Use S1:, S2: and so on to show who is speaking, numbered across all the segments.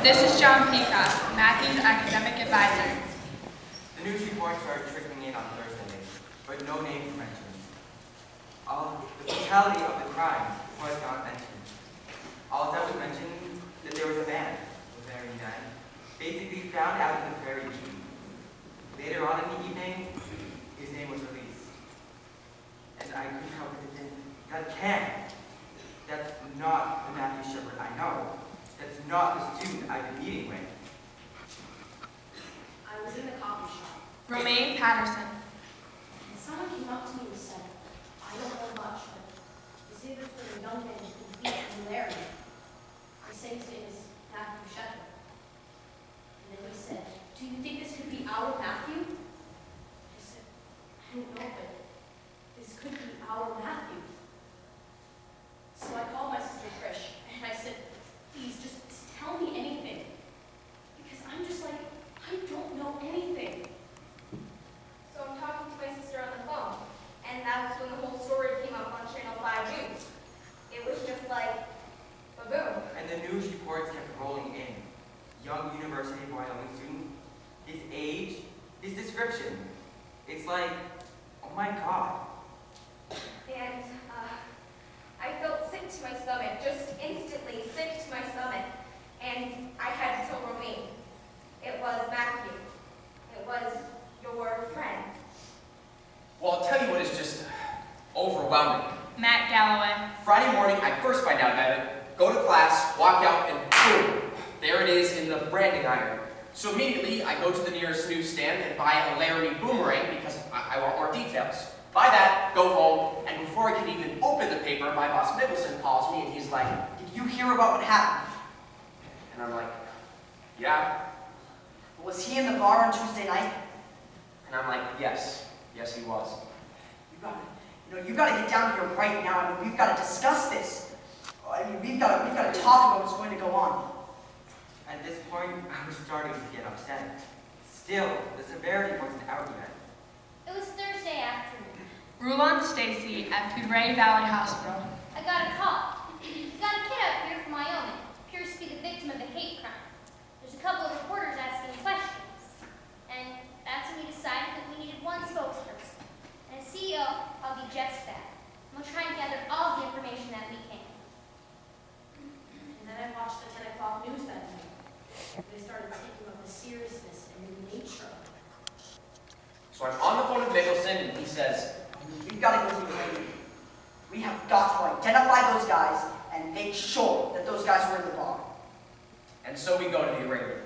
S1: This is John Peacock, Matthew's academic advisor.
S2: The news reports started trickling in on Thursday, but no names were mentioned. The brutality of the crime was not mentioned. All that was mentioned that there was a man, basically found out in the prairie tree. Later on in the evening, his name was released. And I couldn't help but think, that's not the Matthew Shepard I know. That's not the student I've been meeting with.
S3: I was in the coffee shop.
S1: Romaine Patterson.
S3: And someone came up to me and said, I don't know much, but they say there's been a young man who beat in Laramie. They say his name is Matthew Shepard. And then he said, do you think this could be our Matthew? I said, I don't know, but this could be our Matthew. So I called my sister Trish, and I said, please, just tell me anything. Because I'm just like, I don't know anything.
S4: So I'm talking to my sister on the phone, and that's when the whole story came up on Channel 5 News. It was just like, ba-boom.
S2: And the news reports kept rolling in. Young University of Wyoming student, his age, his description. It's like, oh my God.
S4: And I felt sick to my stomach, just instantly sick to my stomach. And I had to tell Romaine. It was Matthew. It was your friend.
S5: Well, I'll tell you what is just overwhelming.
S1: Matt Galloway.
S5: Friday morning, I first find out about it, go to class, walk out, and boom, there it is in the branding iron. So immediately, I go to the nearest newsstand and buy a Laramie boomerang because I want more details. Buy that, go home, and before I can even open the paper, my boss Nicholson calls me and he's like, "Did you hear about what happened?" And I'm like, "Yeah." "Was he in the bar on Tuesday night?" And I'm like, yes he was. You gotta get down here right now. I mean, we've got to discuss this. I mean, we've got to talk about what's going to go on.
S2: At this point, I was starting to get upset. Still, the severity wasn't out yet.
S6: It was Thursday afternoon.
S1: Rulon Stacy at Poudre Valley Hospital.
S6: I got a call. We got a kid out here from Wyoming. Appears to be the victim of a hate crime. There's a couple of reporters asking questions. And that's when we decided that we needed one spokesperson. And as CEO, I'll be just that. And we'll try and gather all the information that we can.
S3: And then I watched the 10 o'clock news that night. They started taking up the seriousness and the nature of it.
S5: So I'm on the phone with Nicholson and he says, "We've got to go through the arraignment. We have got to identify those guys and make sure that those guys were in the bar." And so we go to the arraignment.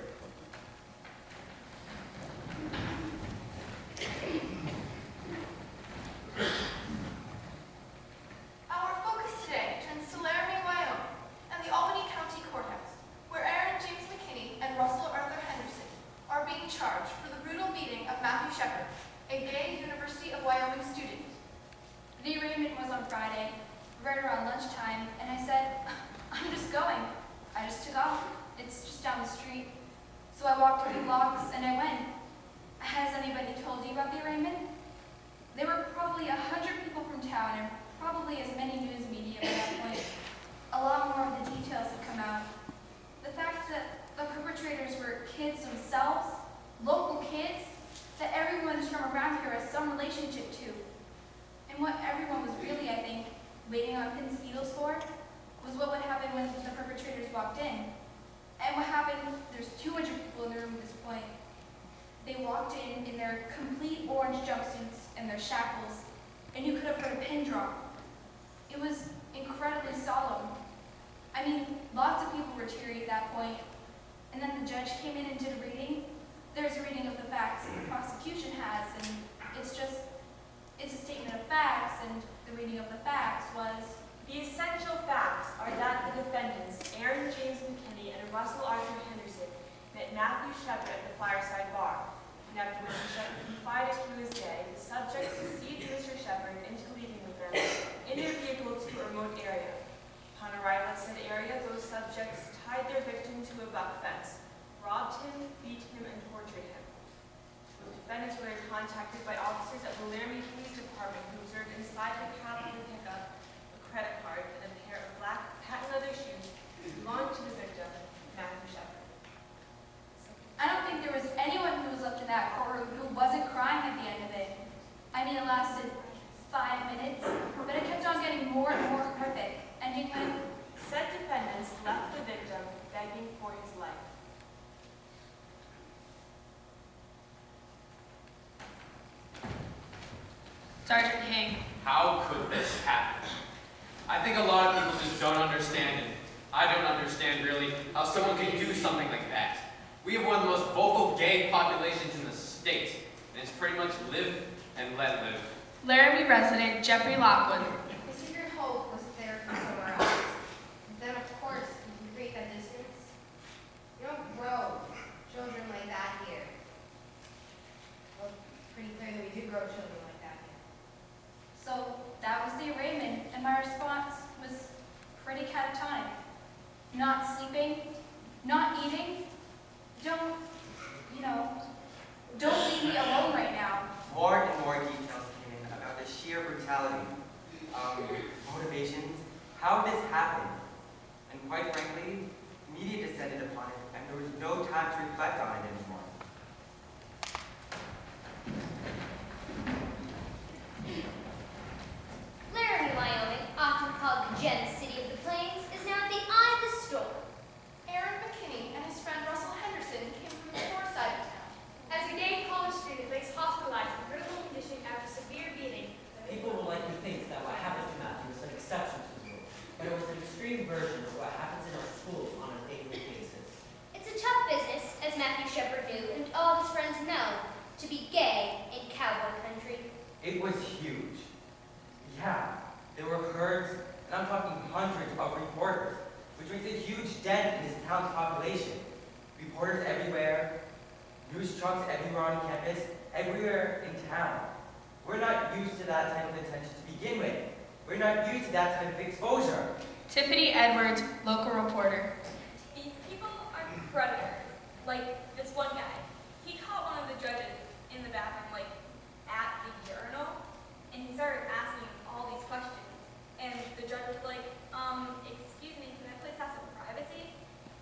S7: Our focus today turns to Laramie, Wyoming, and the Albany County Courthouse, where Aaron James McKinney and Russell Arthur Henderson are being charged for the brutal beating of Matthew Shepard, a gay University of Wyoming student. The arraignment was on Friday, right around lunchtime, and I said, I'm just going. I just took off. It's just down the street. So I walked a few blocks and I went. Has anybody told you about the arraignment? There were probably 100 people from town and probably as many news media at that point. A lot more of the details have come out. The fact that the perpetrators were kids themselves, local kids, that everyone from around here has some relationship to. And what everyone was really, I think, waiting on pins and needles for was what would happen when the perpetrators walked in. And what happened, there's 200 people in the room at this point. They walked in their complete orange jumpsuits and their shackles, and you could have heard a pin drop. It was incredibly solemn. I mean, lots of people were teary at that point. And then the judge came in and did a reading. There's a reading of the facts that the prosecution has, and it's a statement of facts, and the reading of the facts was,
S8: the essential facts are that the defendants, Aaron James McKinney and Russell Arthur Henderson, met Matthew Shepard at the Fireside Bar. And after Mr. Shepard confided to his gay, the subjects deceived Mr. Shepard into leaving with them in their vehicle to a remote area. Upon arrival at said area, those subjects tied their victim to a buck fence, robbed him, beat him, and tortured him. The defendants were contacted by officers at the Laramie Police Department who observed inside the cab of the pickup a credit card and a pair of black patent leather shoes belonging to the victim, Matthew Shepard.
S1: Sergeant King.
S9: How could this happen? I think a lot of people just don't understand it. I don't understand really how someone could do something like that. We have one of the most vocal gay populations in the state, and it's pretty much live and let live.
S1: Laramie resident Jeffrey Lockwood.
S4: The secret hope was there from somewhere else. Then, of course, you can create that distance. You don't grow children like that here. Well, it's pretty clear that we do grow children like that here.
S10: So that was the arraignment, and my response was pretty catatonic. Not sleeping, not eating, don't leave me alone right now.
S2: More and more details came in about the sheer brutality, motivations, how this happened. And quite frankly, media descended upon it, and there was no time to reflect on it anymore.
S6: Laramie, Wyoming, often called the Gem City of the Plains, is now at the eye of the storm.
S7: Aaron McKinney and his friend Russell Henderson came from the poor side of town.
S11: As a gay college student was hospitalized in critical condition after severe beating.
S12: People would like to think that what happened to Matthew was an exception to the rule, but it was an extreme version of what happens in our schools on a daily basis.
S6: It's a tough business, as Matthew Shepard knew and all his friends know, to be gay in cowboy country.
S2: It was huge. Yeah, there were herds, and I'm talking hundreds of reporters, which makes a huge dent in this town's population. Reporters everywhere, news trucks everywhere on campus, everywhere in town. We're not used to that type of attention to begin with. We're not used to that type of exposure.
S1: Tiffany Edwards, local reporter.
S11: These people are predators. Like this one guy. He caught one of the judges in the bathroom, like at the urinal, and he started asking all these questions. And the judge was like, excuse me, can that place have some privacy?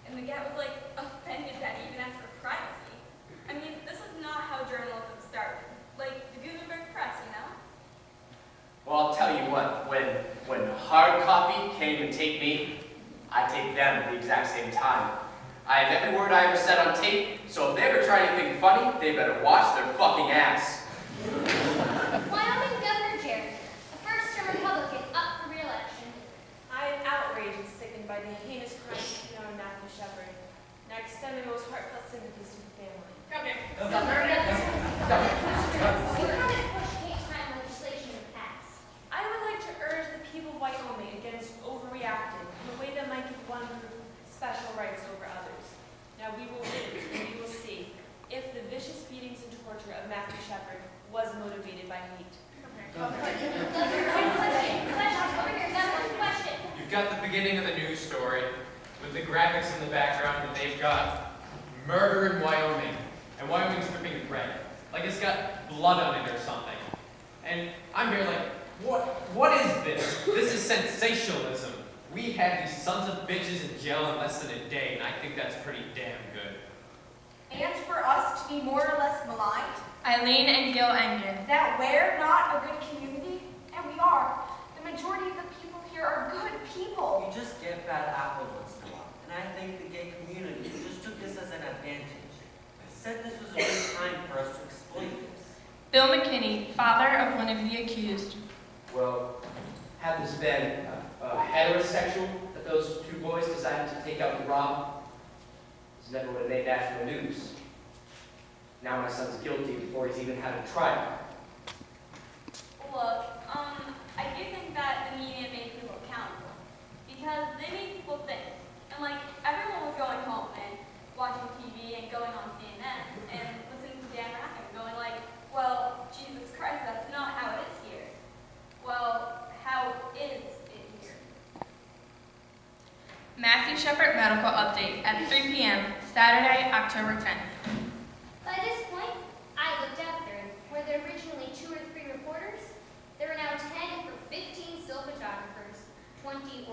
S11: And the guy was like offended that he even asked for privacy. I mean, this is not how journalism started. Like the Gutenberg Press, you know?
S5: Well, I'll tell you what, when hard copy came to take me, I take them at the exact same time. I have every word I ever said on tape, so if they ever try anything funny, they better watch their fucking ass.
S6: Wyoming Governor Jerry, a first-term Republican up for re-election.
S8: I am outraged and sickened by the heinous crimes committed on Matthew Shepard, and I extend my most heartfelt sympathies to the family.
S6: Governor, we haven't pushed hate crime legislation in the past.
S8: I would like to urge the people of Wyoming against overreacting in a way that might give one group special rights over others. Now we will wait and we will see if the vicious beatings and torture of Matthew Shepard was motivated by hate.
S6: Question.
S9: You've got the beginning of the news story with the graphics in the background, and they've got murder in Wyoming, and Wyoming's dripping red, like it's got blood on it or something. And I'm here like, what is this? This is sensationalism. We had these sons of bitches in jail in less than a day, and I think that's pretty damn good.
S10: And for us to be more or less maligned,
S1: Eileen and Gil Engen.
S10: that we're not a good community, and we are. The majority of the people here are good people.
S12: You just get bad apples once in a while, and I think the gay community just took this as an advantage. I said this was a good time for us to exploit this.
S1: Bill McKinney, father of one of the accused.
S5: Well, had this been heterosexual that those two boys decided to take out and rob, this never would have made national news. Now my son's guilty before he's even had a trial.
S11: Look, I do think that the media made people accountable because they made people think. And like everyone was going home and watching TV and going on CNN and listening to Dan Rather and going like, well, Jesus Christ, that's not how it is here. Well, how is it here?
S1: Matthew Shepard medical update at 3 p.m. Saturday, October 10th.
S6: By this point, I looked after him. Were there originally 2 or 3 reporters? There are now 10 for 15 still photographers, 20